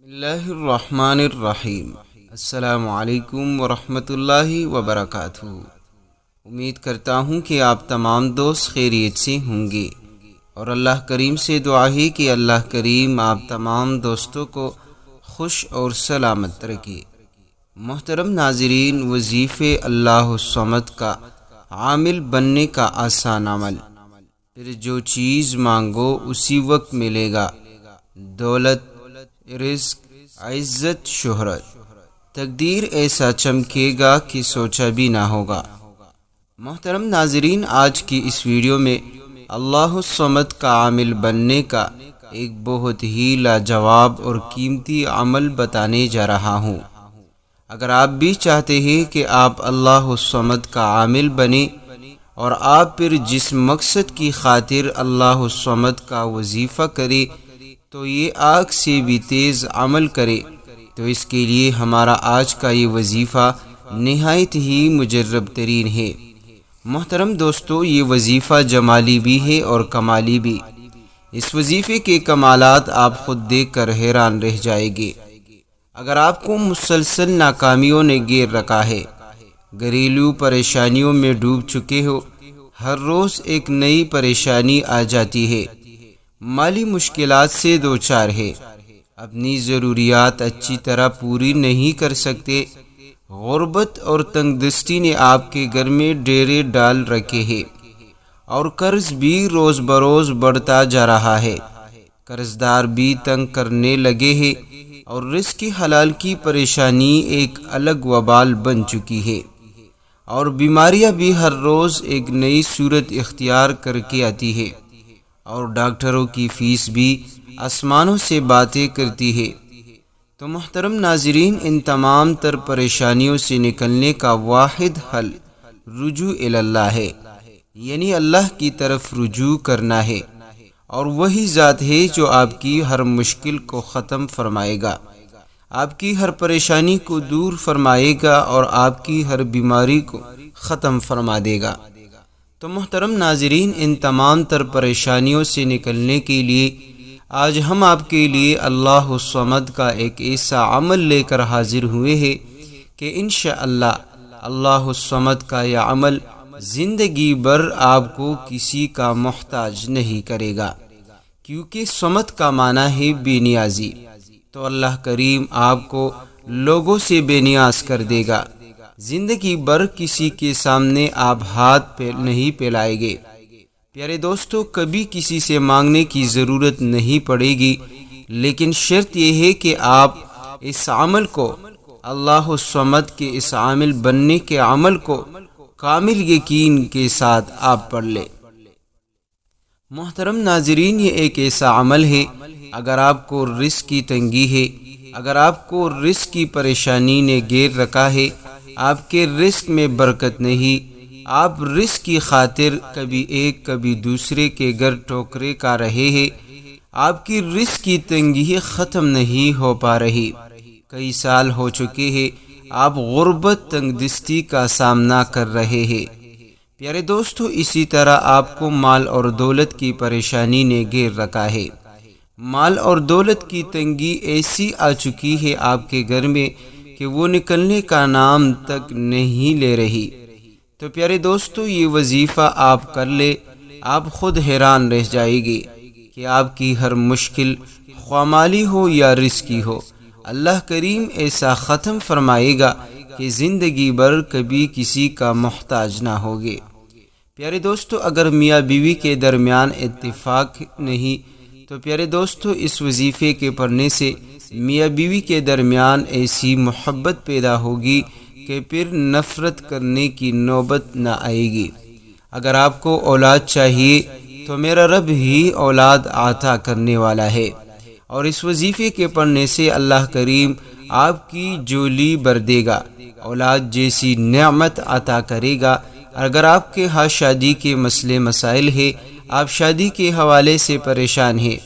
اللہ الرحمن الرحیم۔ السلام علیکم ورحمۃ اللہ وبرکاتہ۔ امید کرتا ہوں کہ آپ تمام دوست خیریت سے ہوں گے، اور اللہ کریم سے دعا ہے کہ اللہ کریم آپ تمام دوستوں کو خوش اور سلامت رکھے۔ محترم ناظرین، وظیفے اللہ الصمد کا عامل بننے کا آسان عمل۔ پھر جو چیز مانگو اسی وقت ملے گا، دولت، رزق، عزت، شہرت، تقدیر ایسا چمکے گا کہ سوچا بھی نہ ہوگا۔ محترم ناظرین، آج کی اس ویڈیو میں اللہ الصمد کا عامل بننے کا ایک بہت ہی لاجواب اور قیمتی عمل بتانے جا رہا ہوں۔ اگر آپ بھی چاہتے ہیں کہ آپ اللہ الصمد کا عامل بنیں اور آپ پھر جس مقصد کی خاطر اللہ الصمد کا وظیفہ کرے تو یہ آگ سے بھی تیز عمل کرے، تو اس کے لیے ہمارا آج کا یہ وظیفہ نہایت ہی مجرب ترین ہے۔ محترم دوستو، یہ وظیفہ جمالی بھی ہے اور کمالی بھی۔ اس وظیفے کے کمالات آپ خود دیکھ کر حیران رہ جائیں گے۔ اگر آپ کو مسلسل ناکامیوں نے گھیر رکھا ہے، گھریلو پریشانیوں میں ڈوب چکے ہو، ہر روز ایک نئی پریشانی آ جاتی ہے، مالی مشکلات سے دوچار ہے، اپنی ضروریات اچھی طرح پوری نہیں کر سکتے، غربت اور تنگ دستی نے آپ کے گھر میں ڈیرے ڈال رکھے ہیں، اور قرض بھی روز بروز بڑھتا جا رہا ہے، قرض دار بھی تنگ کرنے لگے ہیں، اور رزق حلال کی پریشانی ایک الگ وبال بن چکی ہے، اور بیماریاں بھی ہر روز ایک نئی صورت اختیار کر کے آتی ہے، اور ڈاکٹروں کی فیس بھی آسمانوں سے باتیں کرتی ہے۔ تو محترم ناظرین، ان تمام تر پریشانیوں سے نکلنے کا واحد حل رجوع اللہ ہے، یعنی اللہ کی طرف رجوع کرنا ہے، اور وہی ذات ہے جو آپ کی ہر مشکل کو ختم فرمائے گا، آپ کی ہر پریشانی کو دور فرمائے گا، اور آپ کی ہر بیماری کو ختم فرما دے گا۔ تو محترم ناظرین، ان تمام تر پریشانیوں سے نکلنے کے لیے آج ہم آپ کے لیے اللہ الصمد کا ایک ایسا عمل لے کر حاضر ہوئے ہیں کہ انشاءاللہ اللہ الصمد کا یہ عمل زندگی بھر آپ کو کسی کا محتاج نہیں کرے گا، کیونکہ صمد کا معنی ہے بے نیازی۔ تو اللہ کریم آپ کو لوگوں سے بے نیاز کر دے گا، زندگی بھر کسی کے سامنے آپ ہاتھ نہیں پھیلائیں گے۔ پیارے دوستو، کبھی کسی سے مانگنے کی ضرورت نہیں پڑے گی، لیکن شرط یہ ہے کہ آپ اس عمل کو، اللہ الصمد کے اس عامل بننے کے عمل کو کامل یقین کے ساتھ آپ پڑھ لیں۔ محترم ناظرین، یہ ایک ایسا عمل ہے، اگر آپ کو رزق کی تنگی ہے، اگر آپ کو رزق کی پریشانی نے گھیر رکھا ہے، آپ کے رزق میں برکت نہیں، آپ رزق کی خاطر کبھی ایک کبھی دوسرے کے گھر ٹھوکریں کھا رہے ہیں، آپ کی رزق کی تنگی ختم نہیں ہو پا رہی، کئی سال ہو چکے ہیں آپ غربت تنگ دستی کا سامنا کر رہے ہیں۔ پیارے دوستو، اسی طرح آپ کو مال اور دولت کی پریشانی نے گھیر رکھا ہے، مال اور دولت کی تنگی ایسی آ چکی ہے آپ کے گھر میں کہ وہ نکلنے کا نام تک نہیں لے رہی۔ تو پیارے دوستو، یہ وظیفہ آپ کر لے، آپ خود حیران رہ جائے گے کہ آپ کی ہر مشکل، خواہ مالی ہو یا رزقی ہو، اللہ کریم ایسا ختم فرمائے گا کہ زندگی بھر کبھی کسی کا محتاج نہ ہوگے۔ پیارے دوستو، اگر میاں بیوی کے درمیان اتفاق نہیں تو پیارے دوستو، اس وظیفے کے پڑھنے سے میاں بیوی کے درمیان ایسی محبت پیدا ہوگی کہ پھر نفرت کرنے کی نوبت نہ آئے گی۔ اگر آپ کو اولاد چاہیے تو میرا رب ہی اولاد عطا کرنے والا ہے، اور اس وظیفے کے پڑھنے سے اللہ کریم آپ کی جولی بھر دے گا، اولاد جیسی نعمت عطا کرے گا۔ اگر آپ کے ہاں شادی کے مسئلے مسائل ہے، آپ شادی کے حوالے سے پریشان ہیں،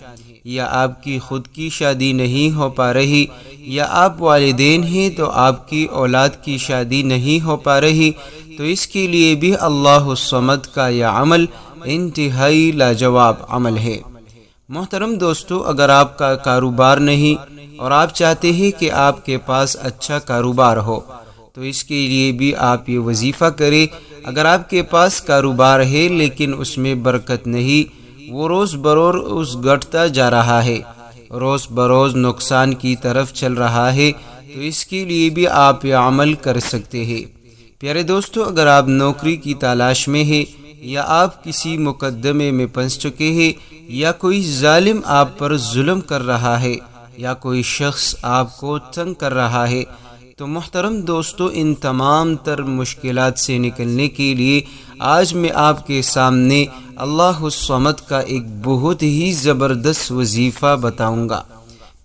یا آپ کی خود کی شادی نہیں ہو پا رہی، یا آپ والدین ہیں تو آپ کی اولاد کی شادی نہیں ہو پا رہی، تو اس کے لیے بھی اللہ الصمد کا یہ عمل انتہائی لاجواب عمل ہے۔ محترم دوستو، اگر آپ کا کاروبار نہیں، اور آپ چاہتے ہیں کہ آپ کے پاس اچھا کاروبار ہو، تو اس کے لیے بھی آپ یہ وظیفہ کریں۔ اگر آپ کے پاس کاروبار ہے لیکن اس میں برکت نہیں، وہ روز بروز گھٹتا جا رہا ہے، روز بروز نقصان کی طرف چل رہا ہے، تو اس کے لیے بھی آپ یہ عمل کر سکتے ہیں۔ پیارے دوستو، اگر آپ نوکری کی تلاش میں ہیں، یا آپ کسی مقدمے میں پھنس چکے ہیں، یا کوئی ظالم آپ پر ظلم کر رہا ہے، یا کوئی شخص آپ کو تنگ کر رہا ہے، تو محترم دوستو، ان تمام تر مشکلات سے نکلنے کے لیے آج میں آپ کے سامنے اللہ الصمد کا ایک بہت ہی زبردست وظیفہ بتاؤں گا۔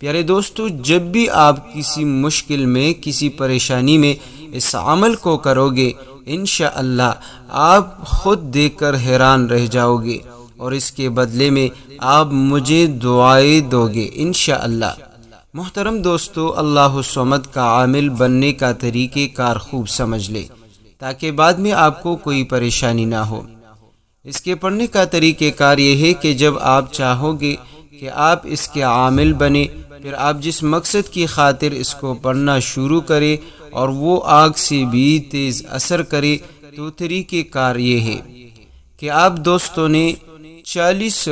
پیارے دوستو، جب بھی آپ کسی مشکل میں، کسی پریشانی میں اس عمل کو کرو گے، انشاءاللہ آپ خود دیکھ کر حیران رہ جاؤ گے، اور اس کے بدلے میں آپ مجھے دعائیں دو گے انشاءاللہ۔ محترم دوستو، اللہ الصمد کا عامل بننے کا طریقہ کار خوب سمجھ لے، تاکہ بعد میں آپ کو کوئی پریشانی نہ ہو۔ اس کے پڑھنے کا طریقہ کار یہ ہے کہ جب آپ چاہو گے کہ آپ اس کے عامل بنے، پھر آپ جس مقصد کی خاطر اس کو پڑھنا شروع کریں اور وہ آگ سے بھی تیز اثر کرے، تو طریقہ کار یہ ہے کہ آپ دوستوں نے 40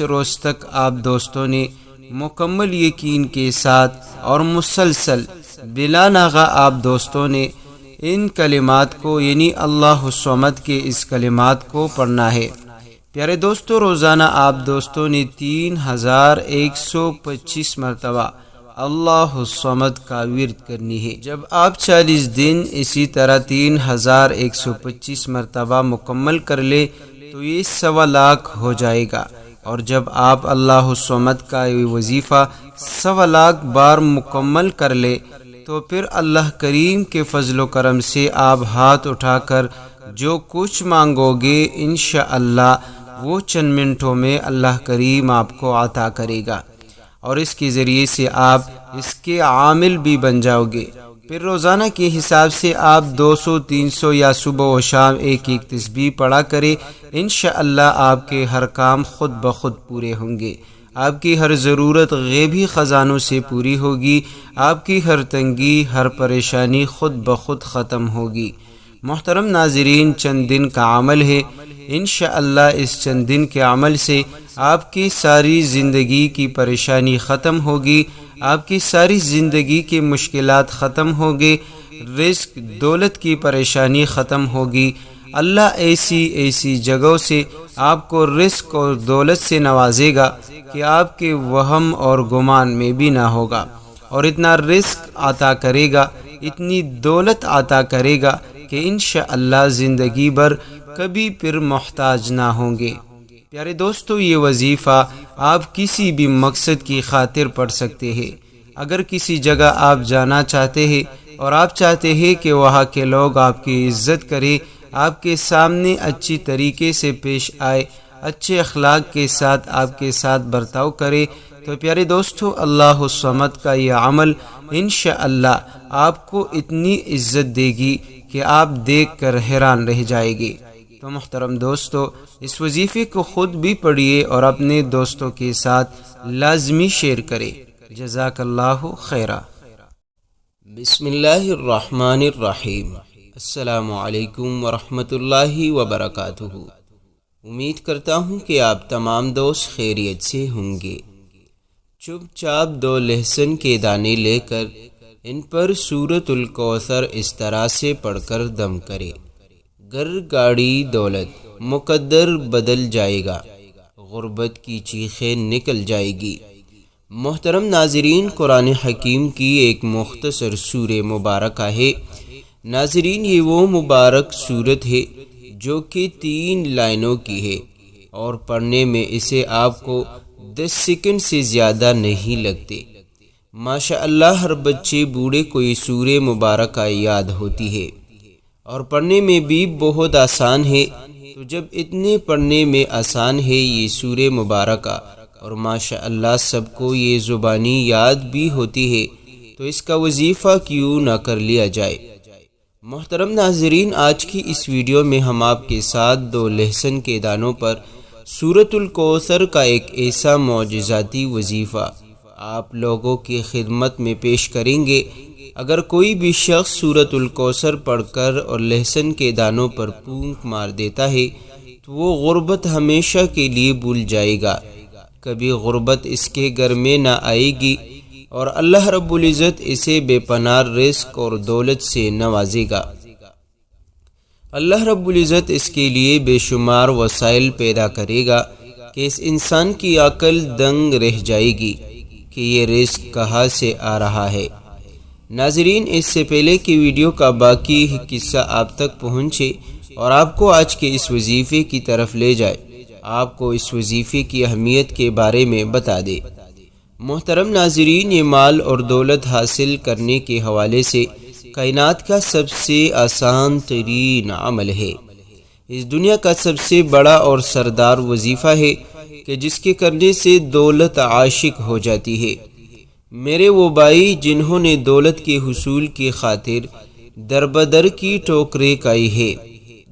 روز تک آپ دوستوں نے مکمل یقین کے ساتھ اور مسلسل بلا ناغہ آپ دوستوں نے ان کلمات کو، یعنی اللہ الصمد کے اس کلمات کو پڑھنا ہے۔ پیارے دوستو، روزانہ آپ دوستوں نے 3125 مرتبہ اللہ الصمد کا ورد کرنی ہے۔ جب آپ 40 دن اسی طرح 3125 مرتبہ مکمل کر لے تو یہ 1.25 لاکھ ہو جائے گا، اور جب آپ اللہ الصمد کا یہ وظیفہ 1.25 لاکھ بار مکمل کر لے تو پھر اللہ کریم کے فضل و کرم سے آپ ہاتھ اٹھا کر جو کچھ مانگو گے انشاءاللہ وہ چند منٹوں میں اللہ کریم آپ کو عطا کرے گا، اور اس کے ذریعے سے آپ اس کے عامل بھی بن جاؤ گے۔ پھر روزانہ کے حساب سے آپ 200 300 یا صبح و شام ایک تسبیح پڑھا کرے، انشاءاللہ آپ کے ہر کام خود بخود پورے ہوں گے، آپ کی ہر ضرورت غیبی خزانوں سے پوری ہوگی، آپ کی ہر تنگی، ہر پریشانی خود بخود ختم ہوگی۔ محترم ناظرین، چند دن کا عمل ہے، انشاءاللہ اس چند دن کے عمل سے آپ کی ساری زندگی کی پریشانی ختم ہوگی، آپ کی ساری زندگی کی مشکلات ختم ہوگی، رزق دولت کی پریشانی ختم ہوگی۔ اللہ ایسی جگہوں سے آپ کو رزق اور دولت سے نوازے گا کہ آپ کے وہم اور گمان میں بھی نہ ہوگا، اور اتنا رزق عطا کرے گا، اتنی دولت عطا کرے گا کہ انشاءاللہ زندگی بھر کبھی پھر محتاج نہ ہوں گے۔ پیارے دوستو، یہ وظیفہ آپ کسی بھی مقصد کی خاطر پڑھ سکتے ہیں۔ اگر کسی جگہ آپ جانا چاہتے ہیں اور آپ چاہتے ہیں کہ وہاں کے لوگ آپ کی عزت کریں، آپ کے سامنے اچھی طریقے سے پیش آئے، اچھے اخلاق کے ساتھ آپ کے ساتھ برتاؤ کرے، تو پیارے دوستو، اللہ الصمد کا یہ عمل انشاءاللہ آپ کو اتنی عزت دے گی کہ آپ دیکھ کر حیران رہ جائے گے۔ تو محترم دوستو، اس وظیفے کو خود بھی پڑھیے اور اپنے دوستوں کے ساتھ لازمی شیئر کرے۔ جزاک اللہ خیرہ۔ بسم اللہ الرحمن الرحیم۔ السلام علیکم ورحمۃ اللہ وبرکاتہ۔ امید کرتا ہوں کہ آپ تمام دوست خیریت سے ہوں گے۔ چپ چاپ 2 لہسن کے دانے لے کر ان پر سورۃ الکوثر اس طرح سے پڑھ کر دم کرے۔ گر گاڑی دولت مقدر بدل جائے گا، غربت کی چیخیں نکل جائے گی۔ محترم ناظرین، قرآن حکیم کی ایک مختصر سورہ مبارکہ ہے۔ ناظرین، یہ وہ مبارک سورت ہے جو کہ 3 لائنوں کی ہے، اور پڑھنے میں اسے آپ کو 10 سیکنڈ سے زیادہ نہیں لگتے۔ ماشاءاللہ ہر بچے بوڑھے کو یہ سورہ مبارکہ یاد ہوتی ہے، اور پڑھنے میں بھی بہت آسان ہے۔ تو جب اتنے پڑھنے میں آسان ہے یہ سورہ مبارکہ، اور ماشاءاللہ سب کو یہ زبانی یاد بھی ہوتی ہے، تو اس کا وظیفہ کیوں نہ کر لیا جائے۔ محترم ناظرین، آج کی اس ویڈیو میں ہم آپ کے ساتھ 2 لہسن کے دانوں پر سورۃ الکوثر کا ایک ایسا معجزاتی وظیفہ آپ لوگوں کی خدمت میں پیش کریں گے۔ اگر کوئی بھی شخص سورۃ الکوثر پڑھ کر اور لہسن کے دانوں پر پھونک مار دیتا ہے تو وہ غربت ہمیشہ کے لیے بھول جائے گا، کبھی غربت اس کے گھر میں نہ آئے گی، اور اللہ رب العزت اسے بے پناہ رزق اور دولت سے نوازے گا۔ اللہ رب العزت اس کے لیے بے شمار وسائل پیدا کرے گا کہ اس انسان کی عقل دنگ رہ جائے گی کہ یہ رزق کہاں سے آ رہا ہے۔ ناظرین، اس سے پہلے کہ ویڈیو کا باقی قصہ آپ تک پہنچے اور آپ کو آج کے اس وظیفے کی طرف لے جائے، آپ کو اس وظیفے کی اہمیت کے بارے میں بتا دے۔ محترم ناظرین، یہ مال اور دولت حاصل کرنے کے حوالے سے کائنات کا سب سے آسان ترین عمل ہے۔ اس دنیا کا سب سے بڑا اور سردار وظیفہ ہے کہ جس کے کرنے سے دولت عاشق ہو جاتی ہے۔ میرے وہ بھائی جنہوں نے دولت کے حصول کی خاطر دربدر کی ٹوکریں کھائی ہے،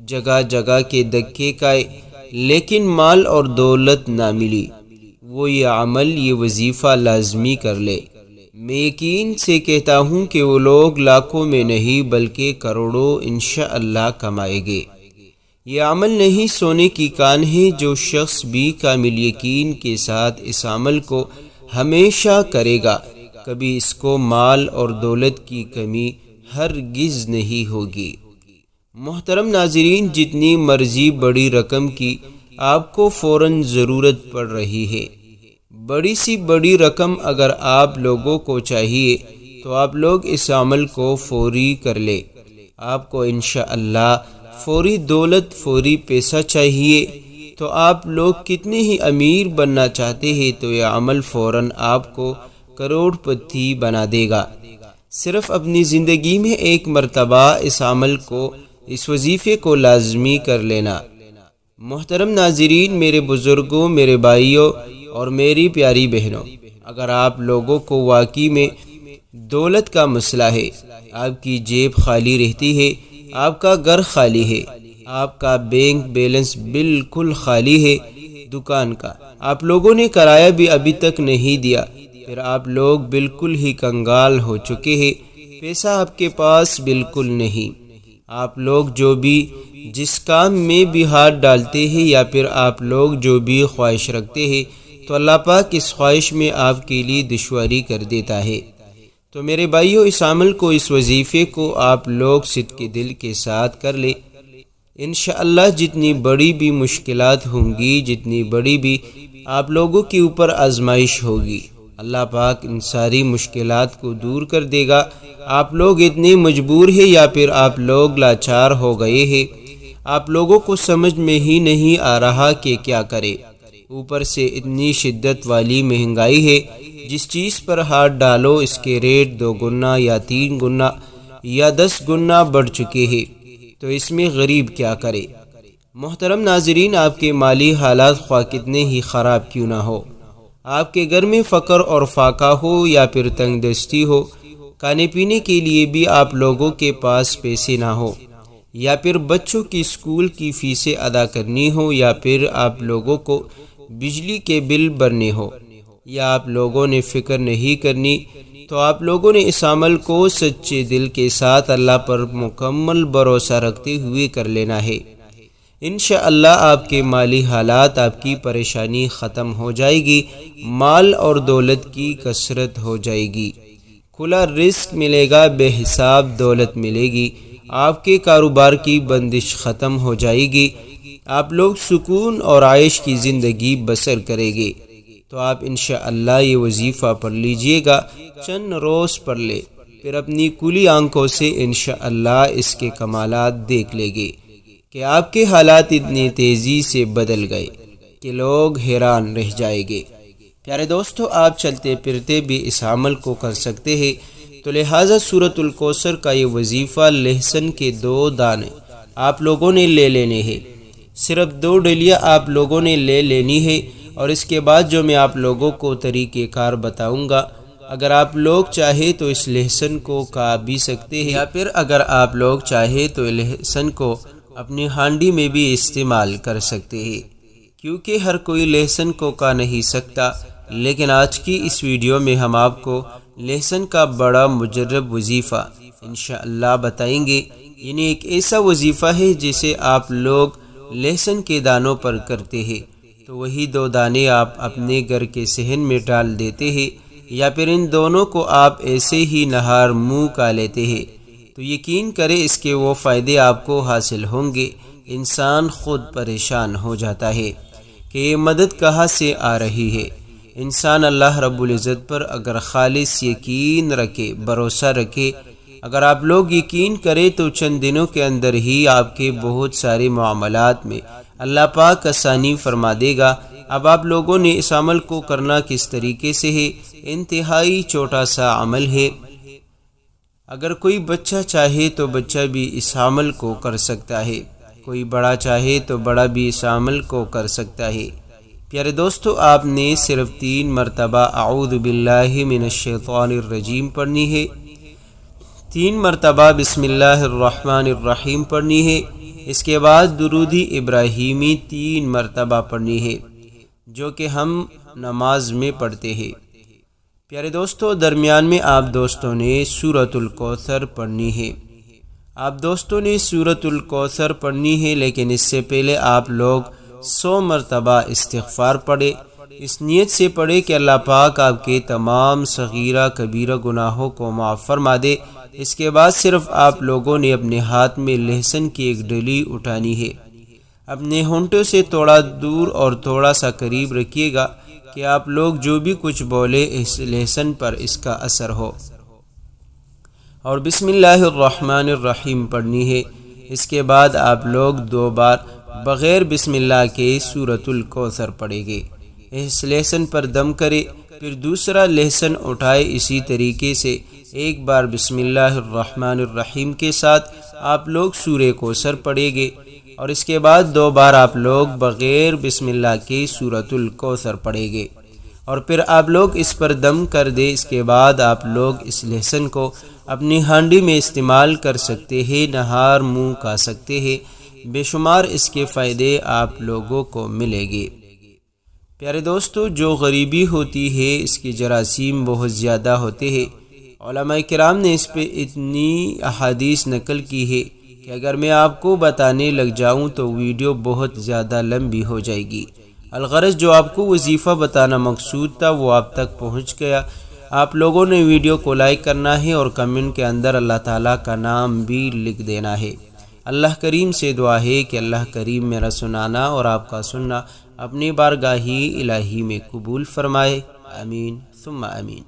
جگہ جگہ کے دھکے کھائے، لیکن مال اور دولت نہ ملی، وہ یہ عمل، یہ وظیفہ لازمی کر لے۔ میں یقین سے کہتا ہوں کہ وہ لوگ لاکھوں میں نہیں بلکہ کروڑوں انشاءاللہ کمائیں گے۔ یہ عمل نہیں سونے کی کان ہے۔ جو شخص بھی کامل یقین کے ساتھ اس عمل کو ہمیشہ کرے گا، کبھی اس کو مال اور دولت کی کمی ہرگز نہیں ہوگی۔ محترم ناظرین، جتنی مرضی بڑی رقم کی آپ کو فوراً ضرورت پڑ رہی ہے، بڑی سی بڑی رقم اگر آپ لوگوں کو چاہیے تو آپ لوگ اس عمل کو فوری کر لیں۔ آپ کو انشاءاللہ فوری دولت، فوری پیسہ چاہیے تو آپ لوگ کتنے ہی امیر بننا چاہتے ہیں تو یہ عمل فوراً آپ کو کروڑ پتی بنا دے گا۔ صرف اپنی زندگی میں ایک مرتبہ اس عمل کو، اس وظیفے کو لازمی کر لینا۔ محترم ناظرین، میرے بزرگوں، میرے بھائیوں اور میری پیاری بہنوں، اگر آپ لوگوں کو واقعی میں دولت کا مسئلہ ہے، آپ کی جیب خالی رہتی ہے، آپ کا گھر خالی ہے، آپ کا بینک بیلنس بالکل خالی ہے، دکان کا آپ لوگوں نے کرایہ بھی ابھی تک نہیں دیا، پھر آپ لوگ بالکل ہی کنگال ہو چکے ہیں، پیسہ آپ کے پاس بالکل نہیں، آپ لوگ جو بھی جس کام میں بھی ہاتھ ڈالتے ہیں یا پھر آپ لوگ جو بھی خواہش رکھتے ہیں تو اللہ پاک اس خواہش میں آپ کے لیے دشواری کر دیتا ہے۔ تو میرے بھائیوں، اس عمل کو، اس وظیفے کو آپ لوگ صدق دل کے ساتھ کر لیں۔ انشاءاللہ جتنی بڑی بھی مشکلات ہوں گی، جتنی بڑی بھی آپ لوگوں کے اوپر آزمائش ہوگی، اللہ پاک ان ساری مشکلات کو دور کر دے گا۔ آپ لوگ اتنے مجبور ہیں یا پھر آپ لوگ لاچار ہو گئے ہیں، آپ لوگوں کو سمجھ میں ہی نہیں آ رہا کہ کیا کرے، اوپر سے اتنی شدت والی مہنگائی ہے، جس چیز پر ہاتھ ڈالو اس کے ریٹ 2 گنا یا 3 گنا یا 10 گنا بڑھ چکے ہیں، تو اس میں غریب کیا کرے۔ محترم ناظرین، آپ کے مالی حالات خواہ کتنے ہی خراب کیوں نہ ہو، آپ کے گھر میں فقر اور فاقہ ہو یا پھر تنگ دستی ہو، کھانے پینے کے لیے بھی آپ لوگوں کے پاس پیسے نہ ہو، یا پھر بچوں کی اسکول کی فیسیں ادا کرنی ہو، یا پھر آپ لوگوں کو بجلی کے بل بھرنے ہو، یا آپ لوگوں نے فکر نہیں کرنی، تو آپ لوگوں نے اس عمل کو سچے دل کے ساتھ اللہ پر مکمل بھروسہ رکھتے ہوئے کر لینا ہے۔ انشاءاللہ آپ کے مالی حالات، آپ کی پریشانی ختم ہو جائے گی، مال اور دولت کی کثرت ہو جائے گی، کھلا رزق ملے گا، بے حساب دولت ملے گی، آپ کے کاروبار کی بندش ختم ہو جائے گی، آپ لوگ سکون اور عائش کی زندگی بسر کریں گے۔ تو آپ انشاءاللہ یہ وظیفہ پڑھ لیجئے گا، چند روز پڑھ لے، پھر اپنی کھلی آنکھوں سے انشاءاللہ اس کے کمالات دیکھ لیں گے کہ آپ کے حالات اتنی تیزی سے بدل گئے کہ لوگ حیران رہ جائیں گے۔ پیارے دوستو، آپ چلتے پھرتے بھی اس عمل کو کر سکتے ہیں، تو لہٰذا سورۃ الکوثر کا یہ وظیفہ لہسن کے 2 دانے آپ لوگوں نے لے لینے ہیں، صرف 2 ڈلیاں آپ لوگوں نے لے لینی ہے، اور اس کے بعد جو میں آپ لوگوں کو طریقہ کار بتاؤں گا، اگر آپ لوگ چاہے تو اس لہسن کو کھا بھی سکتے ہیں، یا پھر اگر آپ لوگ چاہے تو لہسن کو اپنی ہانڈی میں بھی استعمال کر سکتے ہیں، کیونکہ ہر کوئی لہسن کو کھا نہیں سکتا، لیکن آج کی اس ویڈیو میں ہم آپ کو لہسن کا بڑا مجرب وظیفہ انشاءاللہ بتائیں گے۔ یعنی ایک ایسا وظیفہ ہے جسے آپ لوگ لہسن کے دانوں پر کرتے ہیں، تو وہی 2 دانے آپ اپنے گھر کے صحن میں ڈال دیتے ہیں، یا پھر ان دونوں کو آپ ایسے ہی نہار منہ کا لیتے ہیں، تو یقین کریں اس کے وہ فائدے آپ کو حاصل ہوں گے۔ انسان خود پریشان ہو جاتا ہے کہ یہ مدد کہاں سے آ رہی ہے۔ انسان اللہ رب العزت پر اگر خالص یقین رکھے، بھروسہ رکھے، اگر آپ لوگ یقین کریں تو چند دنوں کے اندر ہی آپ کے بہت سارے معاملات میں اللہ پاک آسانی فرما دے گا۔ اب آپ لوگوں نے اس عمل کو کرنا کس طریقے سے ہے؟ انتہائی چھوٹا سا عمل ہے۔ اگر کوئی بچہ چاہے تو بچہ بھی اس عمل کو کر سکتا ہے، کوئی بڑا چاہے تو بڑا بھی اس عمل کو کر سکتا ہے۔ پیارے دوستو، آپ نے صرف 3 مرتبہ اعوذ باللہ من الشیطان الرجیم پڑھنی ہے، 3 مرتبہ بسم اللہ الرحمن الرحیم پڑھنی ہے، اس کے بعد درود ابراہیمی 3 مرتبہ پڑھنی ہے، جو کہ ہم نماز میں پڑھتے ہیں۔ پیارے دوستو، درمیان میں آپ دوستوں نے سورۃ الکوثر پڑھنی ہے، آپ دوستوں نے سورۃ الکوثر پڑھنی ہے، لیکن اس سے پہلے آپ لوگ 100 مرتبہ استغفار پڑھے، اس نیت سے پڑھے کہ اللہ پاک آپ کے تمام صغیرہ کبیرہ گناہوں کو معاف فرما دے۔ اس کے بعد صرف آپ لوگوں نے اپنے ہاتھ میں لہسن کی ایک ڈلی اٹھانی ہے، اپنے ہونٹوں سے تھوڑا دور اور تھوڑا سا قریب رکھیے گا کہ آپ لوگ جو بھی کچھ بولے اس لہسن پر اس کا اثر ہو، اور بسم اللہ الرحمن الرحیم پڑھنی ہے۔ اس کے بعد آپ لوگ 2 بار بغیر بسم اللہ کے سورۃ الکوثر پڑھیں گے، اس لہسن پر دم کرے، پھر دوسرا لہسن اٹھائے، اسی طریقے سے 1 بار بسم اللہ الرحمن الرحیم کے ساتھ آپ لوگ سورہ کوثر پڑھیں گے، اور اس کے بعد 2 بار آپ لوگ بغیر بسم اللہ کے سورۃ الکوثر پڑھیں گے، اور پھر آپ لوگ اس پر دم کر دے۔ اس کے بعد آپ لوگ اس لہسن کو اپنی ہانڈی میں استعمال کر سکتے ہیں، نہار منہ کھا سکتے ہیں، بے شمار اس کے فائدے آپ لوگوں کو ملے گے۔ پیارے دوستو، جو غریبی ہوتی ہے اس کی جراثیم بہت زیادہ ہوتے ہیں۔ علماء کرام نے اس پہ اتنی احادیث نقل کی ہے کہ اگر میں آپ کو بتانے لگ جاؤں تو ویڈیو بہت زیادہ لمبی ہو جائے گی۔ الغرض جو آپ کو وظیفہ بتانا مقصود تھا وہ آپ تک پہنچ گیا۔ آپ لوگوں نے ویڈیو کو لائک کرنا ہے اور کمنٹ کے اندر اللہ تعالیٰ کا نام بھی لکھ دینا ہے۔ اللہ کریم سے دعا ہے کہ اللہ کریم میرا سنانا اور آپ کا سننا اپنی بارگاہ الہی میں قبول فرمائے، آمین ثم آمین۔